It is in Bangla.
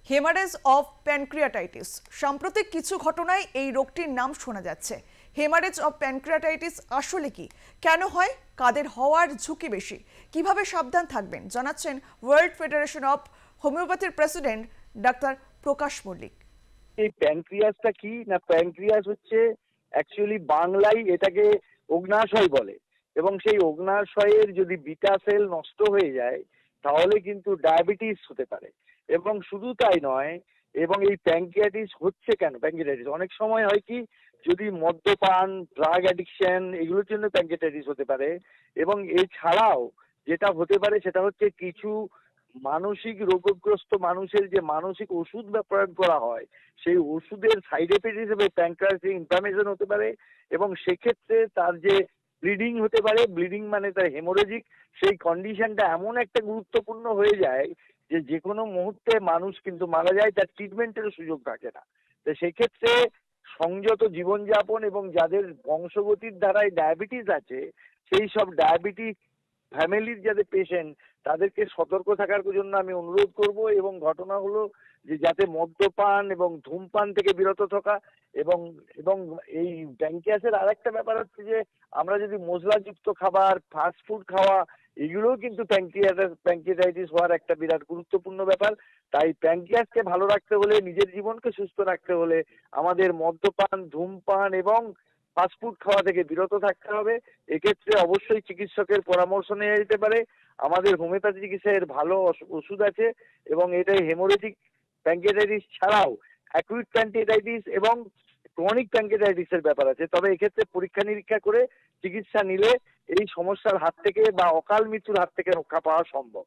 Haemorrhage of pancreatitis. সাম্প্রতিক কিছু ঘটনায় এই রোগটির নাম শোনা যাচ্ছে। হেমারেজ অফ প্যানক্রিয়াটাইটিস আসলে কি, কেন হয়, কাদের হওয়ার ঝুঁকি বেশি, কিভাবে সাবধান থাকবেন, জানাচ্ছেন ওয়ার্ল্ড ফেডারেশন অফ হোমিওপ্যাথির প্রেসিডেন্ট ডাক্তার প্রকাশ মল্লিক। এই প্যানক্রিয়াসটা কি না, প্যানক্রিয়াস হচ্ছে অ্যাকচুয়ালি বাংলায় এটাকে অগ্নাশয় বলে, এবং সেই অগ্নাশয়ের যদি বিটা সেল নষ্ট হয়ে যায় তাহলে কিন্তু ডায়াবেটিস হতে পারে। এবং শুধু তাই নয়, এবং এই প্যানক্রিয়াটিস হচ্ছে কেন, প্যানক্রিয়াটাইটিস অনেক সময় হয় কি, যদি মদ্যপান, ড্রাগ অ্যাডিকশন এগুলোর জন্য প্যানক্রিয়াটাইটিস হতে পারে। এবং এছাড়াও যেটা হতে পারে সেটা হচ্ছে কিছু মানসিক রোগগ্রস্ত মানুষের যে মানসিক ওষুধ প্রয়োগ করা হয়, সেই ওষুধের সাইড এফেক্ট হিসেবে প্যানক্রিয়াসে ইনফ্লামেশন হতে পারে, এবং সেক্ষেত্রে তার যে ব্লিডিং হতে পারে, ব্লিডিং মানে তার হেমোরেজিক সেই কন্ডিশনটা এমন একটা গুরুত্বপূর্ণ হয়ে যায় যে যে কোনো মুহূর্তে মানুষ কিন্তু মারা যায়, তার ট্রিটমেন্টের সুযোগ থাকে না। তো সেক্ষেত্রে সংযত জীবনযাপন এবং যাদের বংশগতির দ্বারাই ডায়াবেটিস আছে, সেই সব ডায়াবেটিস ফ্যামিলির যাদের পেশেন্ট তাদেরকে সতর্ক থাকার জন্য আমি অনুরোধ করব। এবং ঘটনা হলো যে যাতে মদ্যপান এবং ধূমপান থেকে বিরত থাকা, এবং এবং এই প্যানক্রিয়াসের আরেকটা ব্যাপার হচ্ছে যে আমরা যদি মশলাযুক্ত খাবার, ফাস্ট ফুড খাওয়া, এগুলোও কিন্তু প্যানক্রিয়াটাইটিস হওয়ার একটা বিরাট গুরুত্বপূর্ণ ব্যাপার। তাই প্যানক্রিয়াসকে ভালো রাখতে হলে, নিজের জীবনকে সুস্থ রাখতে হলে আমাদের মদ্যপান, ধূমপান এবং ফাস্টফুড খাওয়া থেকে বিরত থাকতে হবে। এক্ষেত্রে অবশ্যই চিকিৎসকের পরামর্শ নেওয়া যেতে পারে। আমাদের হোমিওপ্যাথি চিকিৎসায় ভালো ওষুধ আছে, এবং এটাই হেমোরেজিক প্যানক্রিয়াটাইটিস ছাড়াও অ্যাকুইট প্যানক্রিয়াটাইটিস এবং ক্রনিক প্যানক্রিয়াটাইটিসের ব্যাপার আছে। তবে এক্ষেত্রে পরীক্ষা নিরীক্ষা করে চিকিৎসা নিলে এই সমস্যার হাত থেকে বা অকাল মৃত্যুর হাত থেকে রক্ষা পাওয়া সম্ভব।